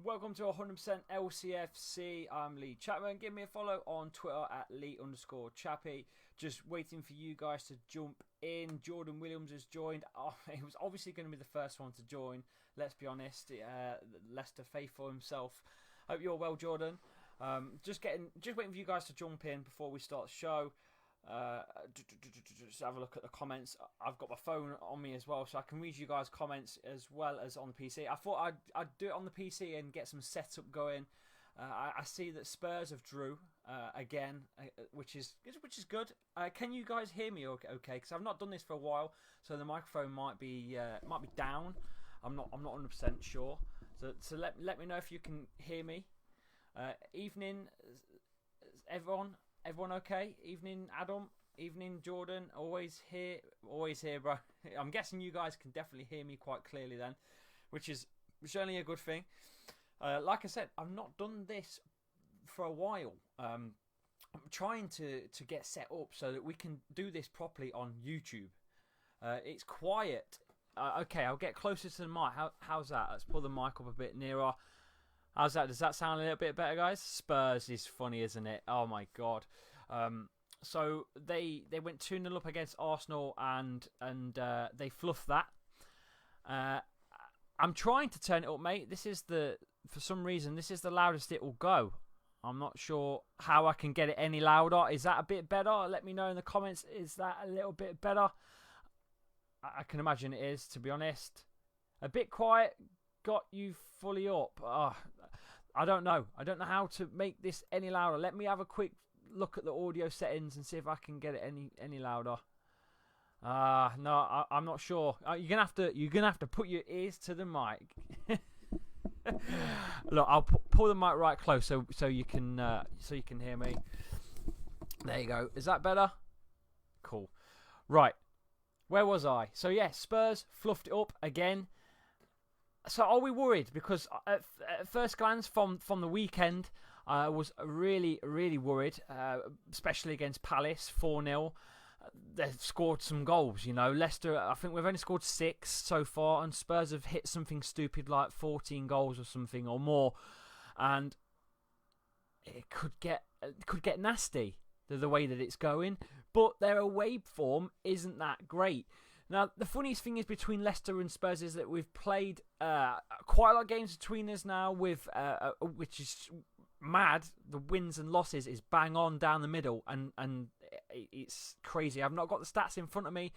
Welcome to 100% LCFC. I'm Lee Chapman. Give me a follow on Twitter at Lee_Chappy. Just waiting for you guys to jump in. Jordan Williams has joined. He was obviously going to be the first one to join. Let's be honest. Leicester faithful himself. Hope you're well, Jordan. Just waiting for you guys to jump in before we start the show. Just have a look at the comments. I've got my phone on me as well, so I can read you guys' comments as well as on the PC. I thought I'd do it on the PC and get some setup going. I see that Spurs have drew again, which is good. Can you guys hear me okay? Because I've not done this for a while, so the microphone might be down. I'm not 100% sure. So let me know if you can hear me. Evening, everyone. Everyone okay? Evening, Adam. Evening, Jordan. Always here, bro. I'm guessing you guys can definitely hear me quite clearly then, which is only a good thing. Like I said, I've not done this for a while. I'm trying to get set up so that we can do this properly on YouTube. It's quiet. Okay, I'll get closer to the mic. How's that? Let's pull the mic up a bit nearer. How's that? Does that sound a little bit better, guys? Spurs is funny, isn't it? Oh my god. So they went 2-0 up against Arsenal and they fluffed that. I'm trying to turn it up, mate. For some reason this is the loudest it will go. I'm not sure how I can get it any louder. Is that a bit better? Let me know in the comments. Is that a little bit better? I can imagine it is, to be honest. A bit quiet. Got you fully up. I don't know. I don't know how to make this any louder. Let me have a quick look at the audio settings and see if I can get it any louder. No, I'm not sure. You're gonna have to put your ears to the mic. Look, I'll pull the mic right close so you can hear me. There you go. Is that better? Cool. Right. Where was I? So yeah, Spurs fluffed it up again. So are we worried? Because at first glance from the weekend, I was really, really worried, especially against Palace, 4-0. They've scored some goals, Leicester, I think we've only scored 6 so far, and Spurs have hit something stupid like 14 goals or something or more. And it could get nasty, the way that it's going. But their away form isn't that great. Now, the funniest thing is between Leicester and Spurs is that we've played quite a lot of games between us now, which is mad. The wins and losses is bang on down the middle, and it's crazy. I've not got the stats in front of me,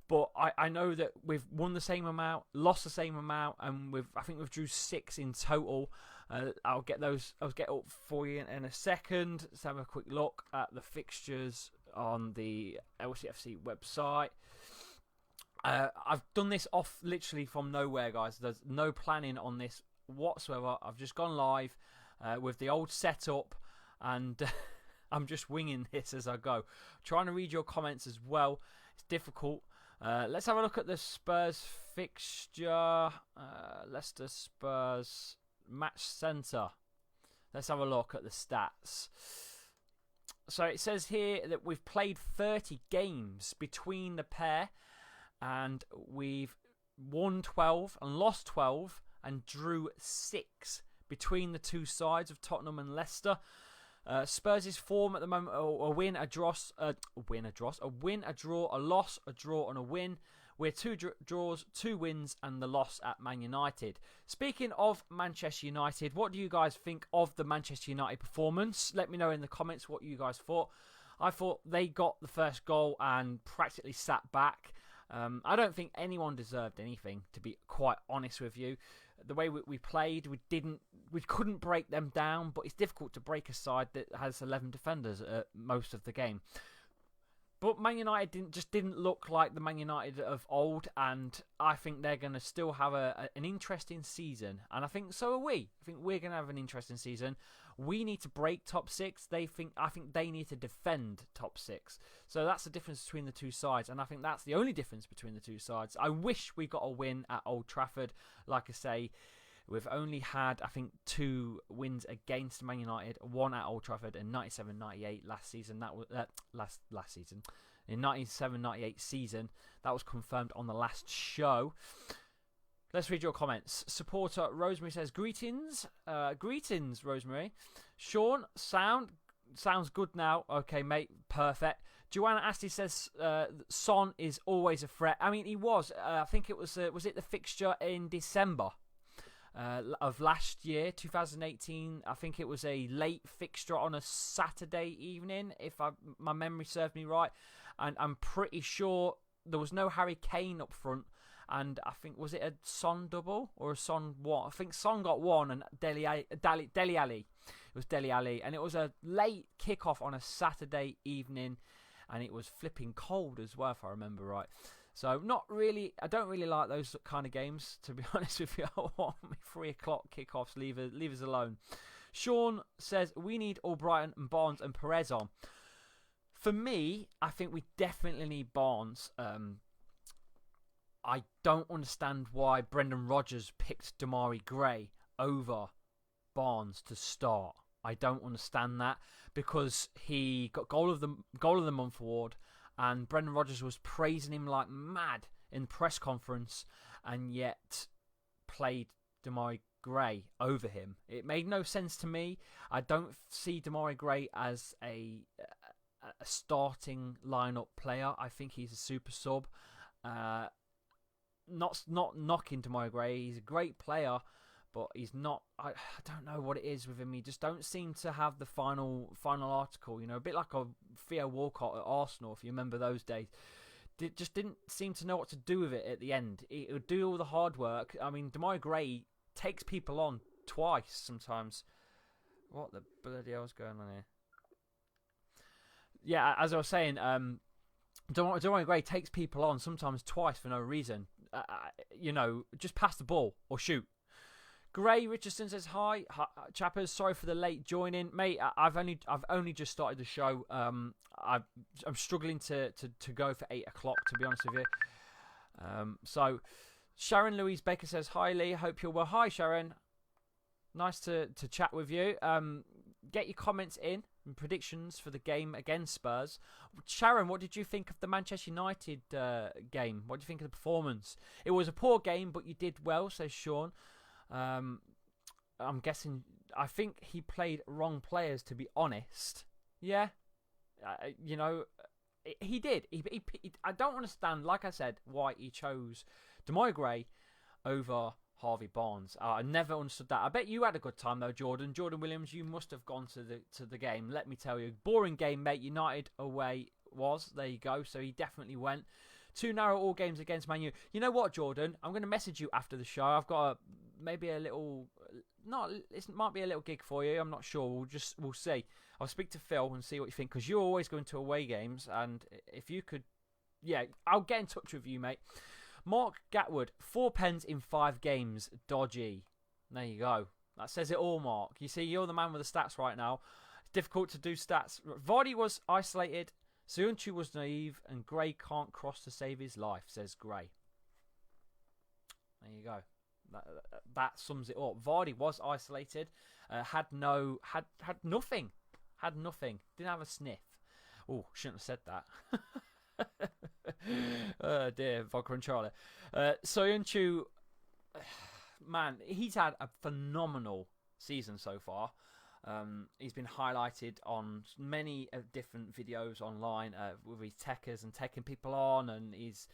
but I know that we've won the same amount, lost the same amount, and I think we've drew 6 in total. I'll get up for you in a second. Let's have a quick look at the fixtures on the LCFC website. I've done this off literally from nowhere, guys. There's no planning on this whatsoever. I've just gone live with the old setup, and I'm just winging this as I go. Trying to read your comments as well. It's difficult. Let's have a look at the Spurs fixture. Leicester Spurs match centre. Let's have a look at the stats. So it says here that we've played 30 games between the pair. And we've won 12 and lost 12 and drew 6 between the two sides of Tottenham and Leicester. Spurs' form at the moment: a win, a draw, a loss, a draw, and a win. We're 2 draws, 2 wins, and the loss at Man United. Speaking of Manchester United, what do you guys think of the Manchester United performance? Let me know in the comments what you guys thought. I thought they got the first goal and practically sat back. I don't think anyone deserved anything, to be quite honest with you. The way we played, we couldn't break them down, but it's difficult to break a side that has 11 defenders at most of the game. But Man United didn't look like the Man United of old, and I think they're going to still have an interesting season. And I think so are we. I think we're going to have an interesting season. We need to break top 6. I think they need to defend top 6. So that's the difference between the two sides, and I think that's the only difference between the two sides. I wish we got a win at Old Trafford. Like I say, we've only had, I think, 2 wins against Man United. 1 at Old Trafford in 97-98 last season. That was last season. In 97-98 season, that was confirmed on the last show. Let's read your comments. Supporter Rosemary says, greetings. Greetings, Rosemary. Sean, sounds good now. Okay, mate, perfect. Joanna Asti says, Son is always a threat. I mean, he was. I think it was it the fixture in December of last year, 2018. I think it was a late fixture on a Saturday evening, if my memory serves me right. And I'm pretty sure there was no Harry Kane up front. And I think, was it a Son double or a Son one? I think Son got one and Dele Alli. It was Dele Alli. And it was a late kickoff on a Saturday evening. And it was flipping cold as well, if I remember right. So, not really, I don't really like those kind of games, to be honest with you. I want me 3 o'clock kickoffs, leave us alone. Sean says, we need Albrighton and Barnes and Perez on. For me, I think we definitely need Barnes. I don't understand why Brendan Rodgers picked Damari Gray over Barnes to start. I don't understand that, because he got goal of the month award, and Brendan Rodgers was praising him like mad in the press conference, and yet played Damari Gray over him. It made no sense to me. I don't see Damari Gray as a starting lineup player. I think he's a super sub. Not knocking Damari Gray. He's a great player, but he's not. I don't know what it is with him. He just don't seem to have the final article. You know, a bit like a Theo Walcott at Arsenal, if you remember those days. Just didn't seem to know what to do with it at the end. He would do all the hard work. I mean, Damari Gray takes people on twice sometimes. What the bloody hell's going on here? Yeah, as I was saying, Damari Gray takes people on sometimes twice for no reason. You know, just pass the ball or shoot. Gray Richardson says, hi chappers, sorry for the late joining, mate. I've only just started the show. I'm struggling to go for 8 o'clock, to be honest with you. So Sharon Louise Baker says, hi Lee, hope you're well. Hi Sharon, nice to chat with you. Get your comments in and predictions for the game against Spurs. Sharon, what did you think of the Manchester United game? What do you think of the performance? It was a poor game, but you did well, says Sean. I'm guessing, I think he played wrong players, to be honest. Yeah, you know, he did. I don't understand, like I said, why he chose Damari Gray over Harvey Barnes. I never understood that. I bet you had a good time though, Jordan. Jordan Williams, you must have gone to the game. Let me tell you, boring game, mate. United away was. There you go. So he definitely went. 2 narrow all games against Man U. You know what, Jordan? I'm going to message you after the show. I've got maybe a little, it might be a little gig for you. I'm not sure. We'll see. I'll speak to Phil and see what you think, because you're always going to away games, and if you could, yeah, I'll get in touch with you, mate. Mark Gatwood, 4 pens in 5 games. Dodgy. There you go. That says it all, Mark. You see, you're the man with the stats right now. It's difficult to do stats. Vardy was isolated. Soyuncu was naive. And Gray can't cross to save his life, says Gray. There you go. That sums it up. Vardy was isolated. Had nothing. Had nothing. Didn't have a sniff. Oh, shouldn't have said that. Oh dear, Vodka and Charlie. Soyuncu, man, he's had a phenomenal season so far. He's been highlighted on many different videos online with his techers and taking people on, and he's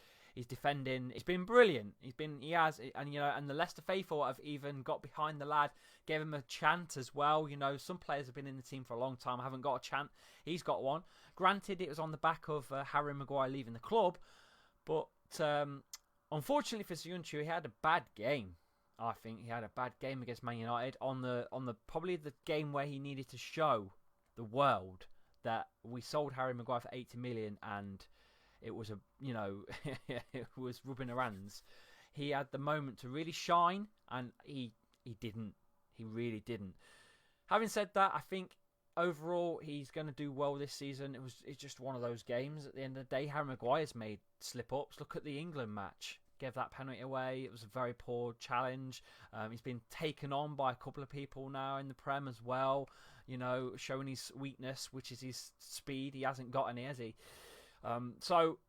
defending. It's been brilliant. And the Leicester faithful have even got behind the lad, gave him a chant as well. You know, some players have been in the team for a long time, haven't got a chant. He's got one. Granted, it was on the back of Harry Maguire leaving the club, but unfortunately for Soyuncu, he had a bad game. I think he had a bad game against Man United on the probably the game where he needed to show the world that we sold Harry Maguire for 80 million and it was it was rubbing our hands. He had the moment to really shine, and he didn't. He really didn't. Having said that, I think overall he's going to do well this season. It's just one of those games. At the end of the day, Harry Maguire's made slip-ups. Look at the England match. Gave that penalty away. It was a very poor challenge. He's been taken on by a couple of people now in the Prem as well. You know, showing his weakness, which is his speed. He hasn't got any, has he? So,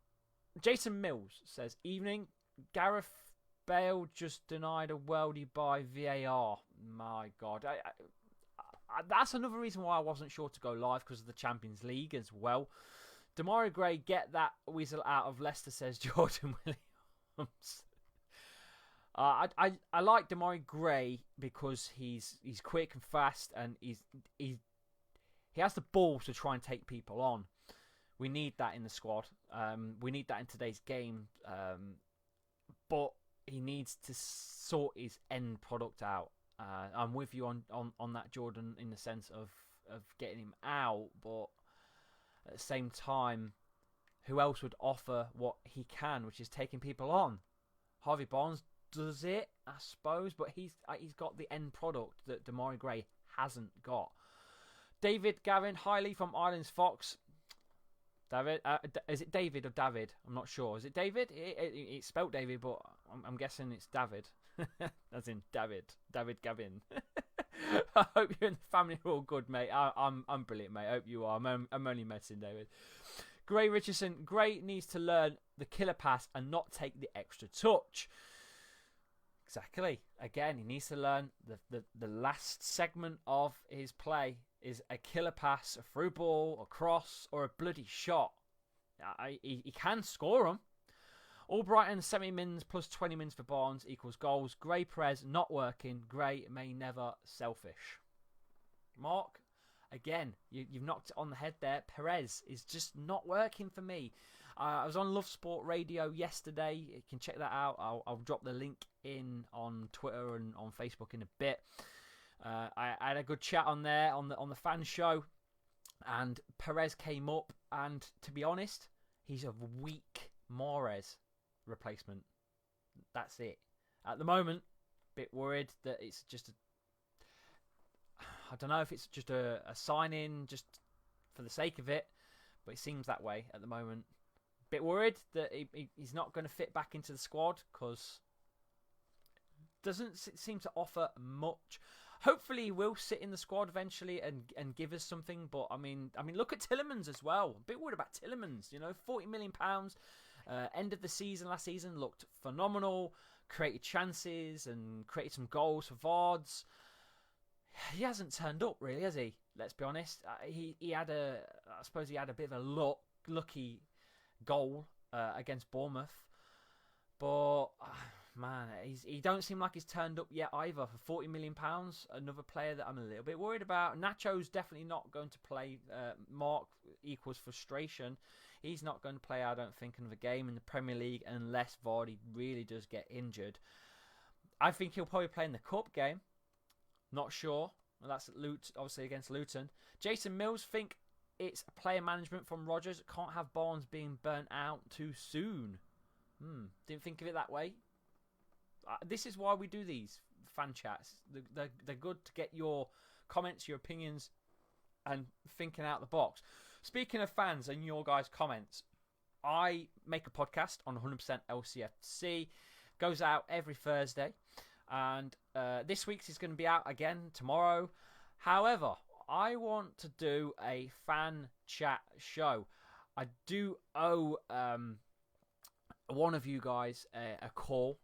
Jason Mills says, evening, Gareth Bale just denied a worldie by VAR. My God. That's another reason why I wasn't sure to go live, because of the Champions League as well. Demarai Gray, get that weasel out of Leicester, says Jordan Williams. I like Demarai Gray because he's quick and fast, and he has the balls to try and take people on. We need that in the squad. We need that in today's game. But he needs to sort his end product out. I'm with you on that, Jordan, in the sense of getting him out, but at the same time, who else would offer what he can, which is taking people on? Harvey Barnes does it, I suppose, but he's got the end product that Demarai Gray hasn't got. David Gavin Hiley from Ireland's Fox. David, is it David or David? I'm not sure. Is it David? It's spelt David, but I'm guessing it's David. As in David Gavin. I hope you and the family are all good, mate. I'm brilliant, mate. I hope you are. I'm only messing, David. Gray Richardson. Gray needs to learn the killer pass and not take the extra touch. Exactly. Again, he needs to learn the last segment of his play is a killer pass, a through ball, a cross, or a bloody shot. He can score them. Albrighton, semi-mins plus 20 mins for Barnes equals goals. Gray Perez not working. Gray may never selfish. Mark, again, you've knocked it on the head there. Perez is just not working for me. I was on Love Sport Radio yesterday. You can check that out. I'll drop the link in on Twitter and on Facebook in a bit. I had a good chat on there on the fan show, and Perez came up, and to be honest, he's a weak Mahrez replacement. That's it. At the moment, bit worried that it's just I don't know if it's just a sign-in just for the sake of it, but it seems that way at the moment. Bit worried that he's not going to fit back into the squad because doesn't seem to offer much. Hopefully he will sit in the squad eventually and give us something. But I mean, look at Tielemans as well. A bit worried about Tielemans. You know, £40 million. End of the season last season looked phenomenal. Created chances and created some goals for Vards. He hasn't turned up really, has he? Let's be honest. He had I suppose he had a bit of a lucky goal against Bournemouth, but man, he don't seem like he's turned up yet either. For £40 million, another player that I'm a little bit worried about. Nacho's definitely not going to play. Mark equals frustration. He's not going to play, I don't think, another game in the Premier League unless Vardy really does get injured. I think he'll probably play in the Cup game. Not sure. Well, that's obviously against Luton. Jason Mills think it's player management from Rodgers. Can't have Barnes being burnt out too soon. Didn't think of it that way. This is why we do these fan chats. They're good to get your comments, your opinions, and thinking out the box. Speaking of fans and your guys' comments, I make a podcast on 100% LCFC. Goes out every Thursday. And this week's is going to be out again tomorrow. However, I want to do a fan chat show. I do owe one of you guys a call.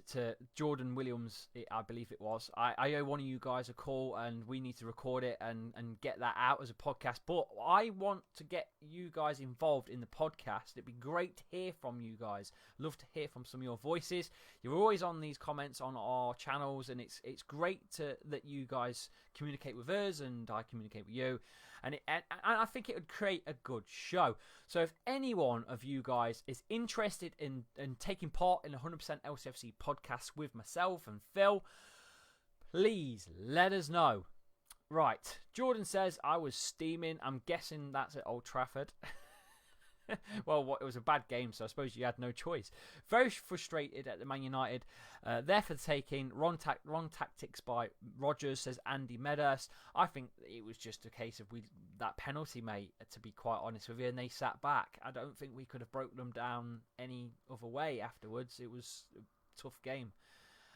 To Jordan Williams, I believe it was. I owe one of you guys a call, and we need to record it and get that out as a podcast. But I want to get you guys involved in the podcast. It'd be great to hear from you guys. Love to hear from some of your voices. You're always on these comments on our channels, and it's great that you guys communicate with us and I communicate with you. And I think it would create a good show. So if any one of you guys is interested in taking part in a 100% LCFC podcast with myself and Phil, please let us know. Right, Jordan says I was steaming. I'm guessing that's at Old Trafford. Well, it was a bad game, so I suppose you had no choice. Very frustrated at the Man United. There for the taking. Wrong tactics by Rodgers, says Andy Medhurst. I think it was just a case of that penalty, mate, to be quite honest with you, and they sat back. I don't think we could have broken them down any other way afterwards. It was a tough game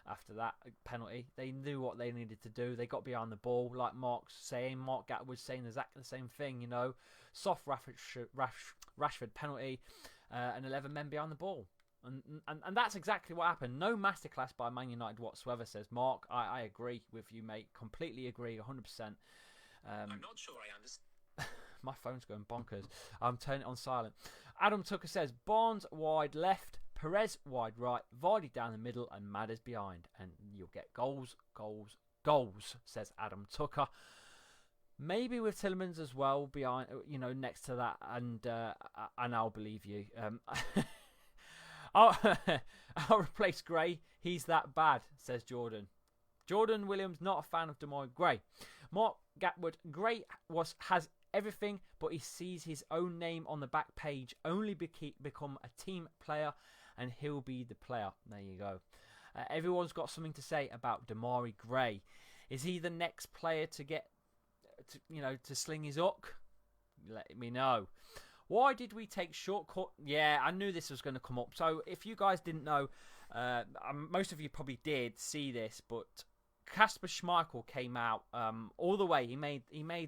after that penalty. They knew what they needed to do. They got behind the ball, like Mark's saying. Mark Gatwood's saying exactly the same thing, you know. Soft Rashford penalty and 11 men behind the ball. And that's exactly what happened. No masterclass by Man United whatsoever, says Mark. I agree with you, mate. Completely agree, 100%. I'm not sure I understand. My phone's going bonkers. I'm turning it on silent. Adam Tucker says, Barnes wide left, Perez wide right, Vardy down the middle, and Madders behind. And you'll get goals, goals, goals, says Adam Tucker. Maybe with Tielemans as well behind, next to that, and I'll believe you. I'll replace Gray. He's that bad, says Jordan. Jordan Williams, not a fan of Demarai Gray. Mark Gatwood, Gray has everything, but he sees his own name on the back page. Only become a team player, and he'll be the player. There you go. Everyone's got something to say about Demarai Gray. Is he the next player to get, to sling his hook? Let me know. Why did we take shortcut? Yeah, I knew this was going to come up. So if you guys didn't know, most of you probably did see this, but Kasper Schmeichel came out all the way. He made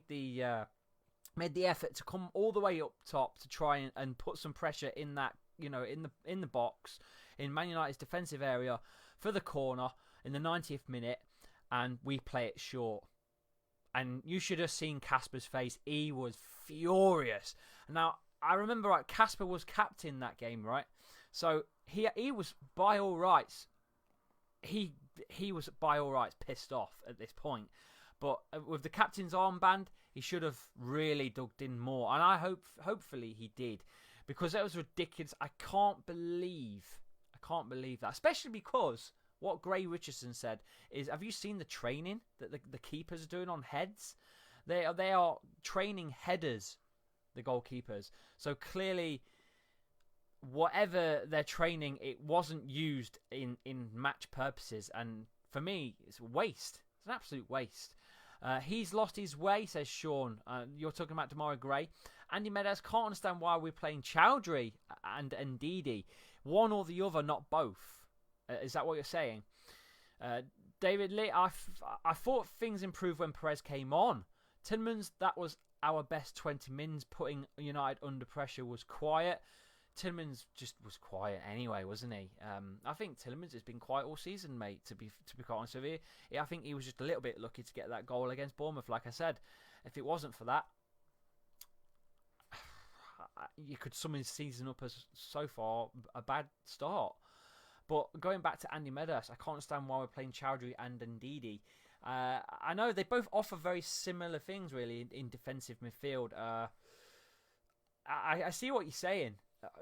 the effort to come all the way up top to try and put some pressure in that, in the box, in Man United's defensive area for the corner in the 90th minute, and we play it short. And you should have seen Kasper's face. He was furious. Now, I remember, right, Kasper was captain that game, right? So he was by all rights. He was by all rights pissed off at this point. But with the captain's armband, he should have really dug in more. And hopefully he did. Because that was ridiculous. I can't believe that. Especially because what Gray Richardson said is, have you seen the training that the keepers are doing on heads? They are training headers, the goalkeepers. So clearly, whatever they're training, it wasn't used in match purposes. And for me, it's a waste. It's an absolute waste. He's lost his way, says Sean. You're talking about Demarai Gray. Andy Meadows can't understand why we're playing Chowdhury and Ndidi. One or the other, not both. Is that what you're saying? David Lee, I thought things improved when Perez came on. Tielemans, that was our best 20 mins. Putting United under pressure was quiet. Tielemans just was quiet anyway, wasn't he? I think Tielemans has been quiet all season, mate, to be quite honest with you. Yeah, I think he was just a little bit lucky to get that goal against Bournemouth, like I said. If it wasn't for that, you could sum his season up as, so far, a bad start. But going back to Andy Meadows, I can't understand why we're playing Chowdhury and Ndidi. I know they both offer very similar things, really, in defensive midfield. I see what you're saying.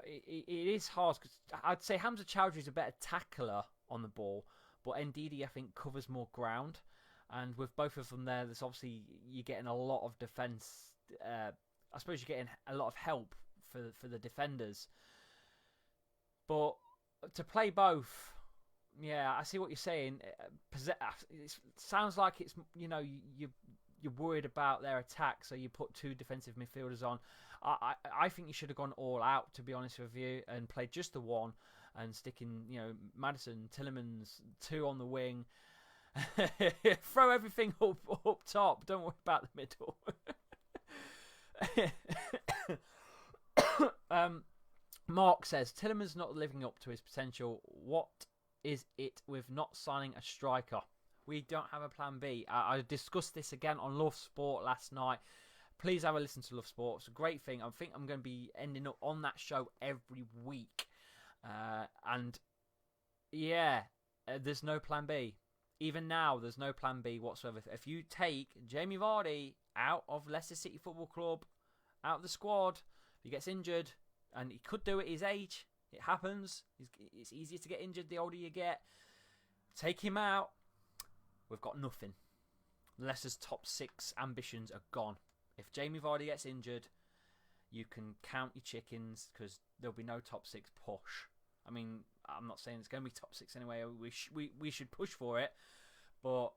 It is hard, because I'd say Hamza Chowdhury is a better tackler on the ball, but Ndidi, I think, covers more ground. And with both of them there, there's obviously, you're getting a lot of defence. I suppose you're getting a lot of help for the defenders. But to play both, yeah, I see what you're saying. It sounds like it's, you're worried about their attack, so you put two defensive midfielders on. I think you should have gone all out, to be honest with you, and played just the one and sticking, Maddison, Tielemans, two on the wing. Throw everything up top. Don't worry about the middle. Mark says, Tielemans not living up to his potential. What is it with not signing a striker? We don't have a plan B. I discussed this again on Love Sport last night. Please have a listen to Love Sport. It's a great thing. I think I'm going to be ending up on that show every week. And yeah, there's no plan B. Even now, there's no plan B whatsoever. If you take Jamie Vardy out of Leicester City Football Club, out of the squad, he gets injured, and he could do it at his age. It happens. It's easier to get injured the older you get. Take him out. We've got nothing. Leicester's top 6 ambitions are gone. If Jamie Vardy gets injured, you can count your chickens, because there'll be no top 6 push. I mean, I'm not saying it's going to be top 6 anyway. We should push for it, but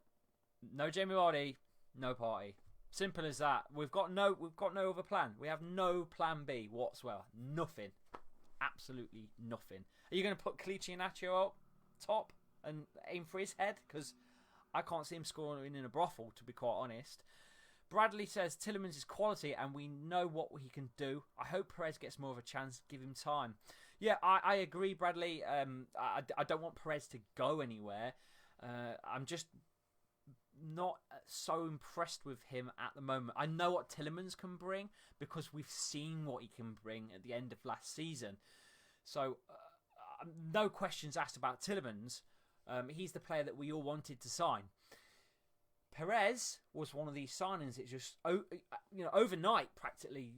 no Jamie Vardy, no party. Simple as that. We've got no other plan. We have no plan B whatsoever. Nothing. Absolutely nothing. Are you going to put Kelechi Iheanacho up top and aim for his head? Because I can't see him scoring in a brothel, to be quite honest. Bradley says Tielemans is quality and we know what he can do. I hope Perez gets more of a chance. Give him time. Yeah, I agree, Bradley. I don't want Perez to go anywhere. I'm just not so impressed with him at the moment. I know what Tielemans can bring because we've seen what he can bring at the end of last season. So, no questions asked about Tielemans. He's the player that we all wanted to sign. Perez was one of these signings. It's just, overnight, practically,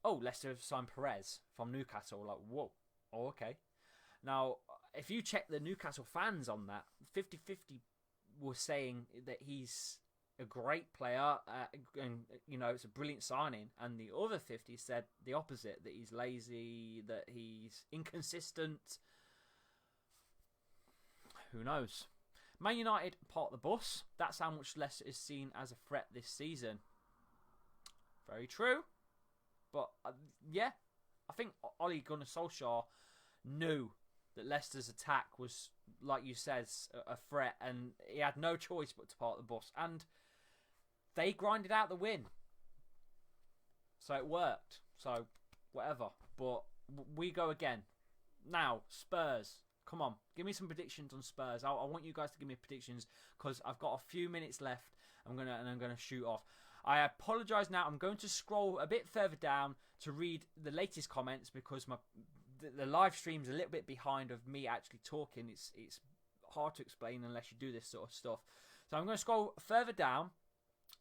Leicester have signed Perez from Newcastle. Like, whoa, okay. Now, if you check the Newcastle fans on that, 50-50 were saying that he's a great player and, it's a brilliant signing. And the other 50 said the opposite, that he's lazy, that he's inconsistent. Who knows? Man United part the bus. That's how much Leicester is seen as a threat this season. Very true. But, I think Ole Gunnar Solskjaer knew that Leicester's attack was, like you said, a threat. And he had no choice but to part the bus. And they grinded out the win. So it worked. So, whatever. But we go again. Now, Spurs. Come on, give me some predictions on Spurs. I want you guys to give me predictions because I've got a few minutes left. I'm gonna shoot off. I apologise now. I'm going to scroll a bit further down to read the latest comments because the live stream's a little bit behind of me actually talking. It's hard to explain unless you do this sort of stuff. So I'm going to scroll further down,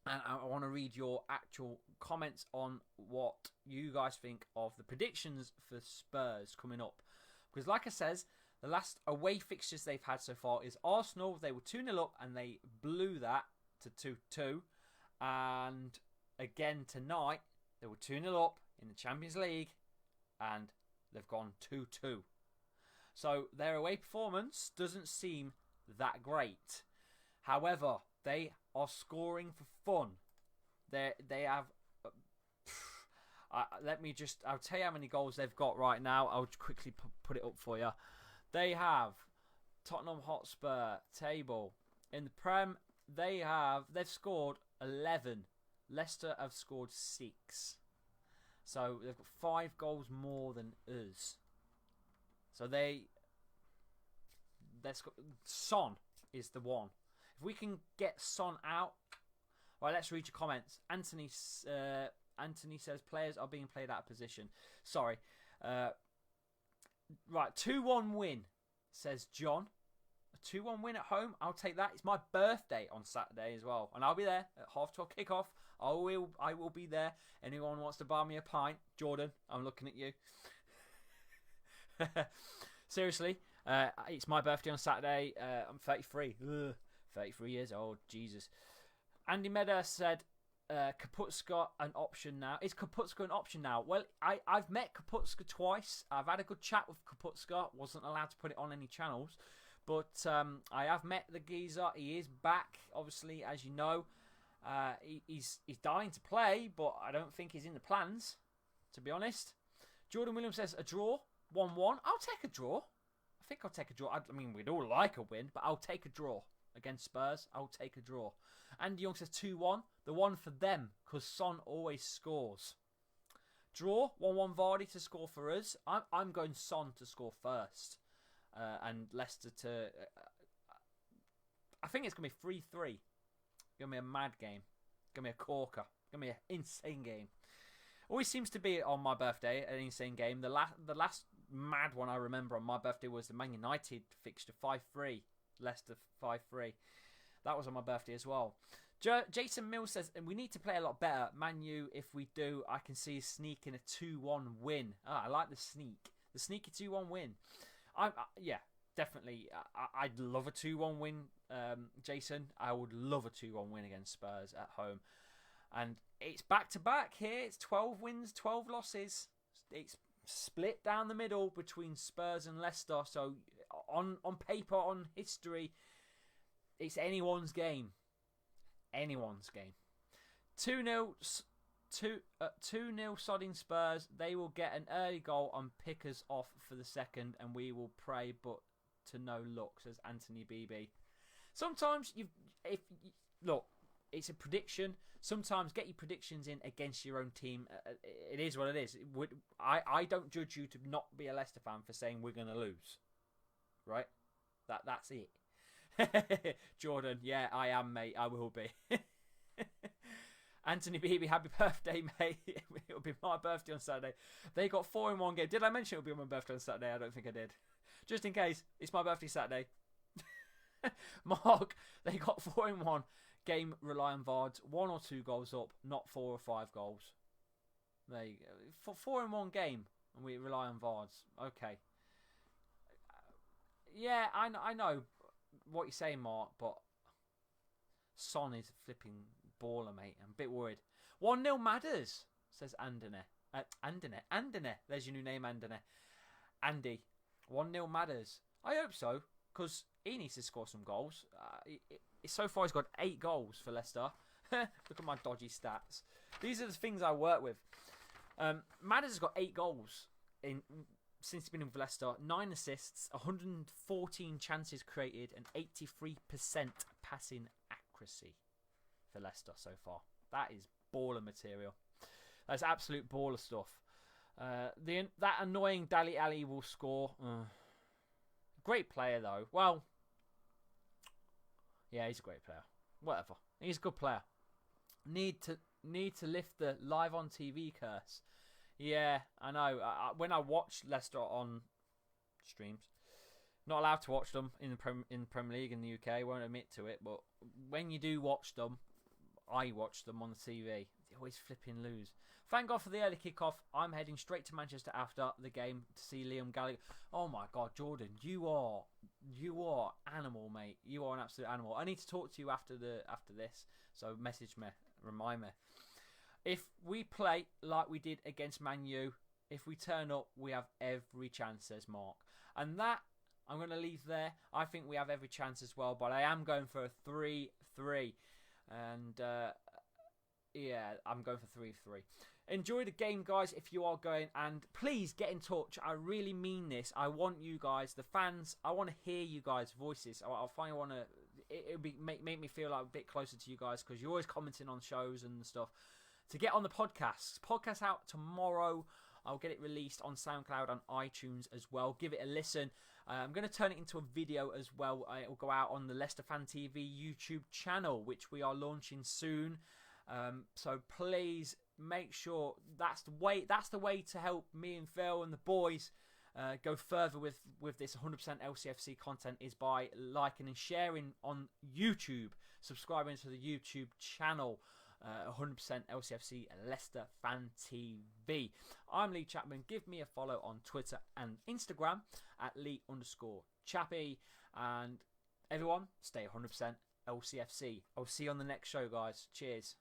and I want to read your actual comments on what you guys think of the predictions for Spurs coming up. Because like I says, the last away fixtures they've had so far is Arsenal. They were 2-0 up and they blew that to 2-2. And again tonight, they were 2-0 up in the Champions League and they've gone 2-2. So their away performance doesn't seem that great. However, they are scoring for fun. They have... I'll tell you how many goals they've got right now. I'll quickly put it up for you. They have Tottenham Hotspur table. In the Prem, they've scored 11. Leicester have scored 6. So they've got 5 goals more than us. So Son is the one. If we can get Son out, right? Let's read your comments. Anthony says players are being played out of position. Sorry. Right, 2-1 win, says John. A 2-1 win at home, I'll take that. It's my birthday on Saturday as well. And I'll be there at 12:30 kickoff. I will be there. Anyone wants to buy me a pint? Jordan, I'm looking at you. Seriously, it's my birthday on Saturday. I'm 33. 33 years old, Jesus. Andy Meda said, Kaputska an option now. Is Kaputska an option now? Well, I've met Kaputska twice. I've had a good chat with Kaputska. Wasn't allowed to put it on any channels. But I have met the geezer. He is back, obviously, as you know. He's dying to play, but I don't think he's in the plans, to be honest. Jordan Williams says a draw, 1-1. I'll take a draw. I think I'll take a draw. I mean, we'd all like a win, but I'll take a draw. Against Spurs, I'll take a draw. Andy Young says 2-1. The one for them, because Son always scores. Draw, 1-1 Vardy to score for us. I'm going Son to score first. And Leicester to... I think it's going to be 3-3. Going to be a mad game. Going to be a corker. Going to be an insane game. Always seems to be on my birthday, an insane game. The last mad one I remember on my birthday was the Man United fixture, 5-3. Leicester 5-3. That was on my birthday as well. Jason Mills says, we need to play a lot better. Man U, if we do, I can see us sneaking a 2-1 win. I like the sneak. The sneaky 2-1 win. Yeah, definitely. I'd love a 2-1 win, Jason. I would love a 2-1 win against Spurs at home. And it's back-to-back here. It's 12 wins, 12 losses. It's split down the middle between Spurs and Leicester. So on paper, on history, it's anyone's game. Anyone's game. 2-0 sodding Spurs. They will get an early goal and pick us off for the second, and we will pray, but to no luck, says Anthony BB. Sometimes it's a prediction. Sometimes get your predictions in against your own team. It is what it is. I don't judge you to not be a Leicester fan for saying we're going to lose. Right? That's it. Jordan, yeah, I am, mate. I will be. Anthony Beebe, happy birthday, mate. It'll be my birthday on Saturday. They got 4 in one game. Did I mention it'll be my birthday on Saturday? I don't think I did. Just in case, it's my birthday Saturday. Mark, they got 4 in one game, rely on Vards. 1 or 2 goals up, not 4 or 5 goals. There you go. 4 in one game, and we rely on Vards. Okay. Yeah, I know what you're saying, Mark, but Son is flipping baller, mate. I'm a bit worried. 1-0 Madders, says Andone. Andone. There's your new name, Andone. Andy. 1-0 Madders. I hope so, because he needs to score some goals. So far, he's got 8 goals for Leicester. Look at my dodgy stats. These are the things I work with. Madders has got 8 goals since he's been with Leicester. 9 assists, 114 chances created, and 83% passing accuracy for Leicester so far. That is baller material. That's absolute baller stuff. That annoying Dali Ali will score. Great player though. Well, yeah, he's a great player. Whatever. He's a good player. Need to lift the live on TV curse. Yeah, I know. When I watch Leicester on streams, not allowed to watch them in the Premier League in the UK. Won't admit to it, but when you do watch them, I watch them on the TV. They always flipping lose. Thank God for the early kickoff. I'm heading straight to Manchester after the game to see Liam Gallagher. Oh my God, Jordan, you are animal, mate. You are an absolute animal. I need to talk to you after this. So message me, remind me. If we play like we did against Man U, if we turn up, we have every chance, says Mark. And that I'm going to leave there. I think we have every chance as well, but I am going for a 3-3. And yeah, I'm going for 3-3. Enjoy the game, guys, if you are going, and please get in touch. I really mean this. I want you guys, the fans, I want to hear you guys' voices. I finally want to, it'll be make me feel like a bit closer to you guys, because you're always commenting on shows and stuff. To get on the podcast out tomorrow. I'll get it released on SoundCloud and iTunes as well. Give it a listen. I'm going to turn it into a video as well. It will go out on the Leicester Fan TV YouTube channel, which we are launching soon. So please make sure that's the way to help me and Phil and the boys go further with this 100% LCFC content, is by liking and sharing on YouTube, subscribing to the YouTube channel. 100% LCFC Leicester Fan TV. I'm Lee Chapman. Give me a follow on Twitter and Instagram at Lee_Chappy. And everyone, stay 100% LCFC. I'll see you on the next show, guys. Cheers.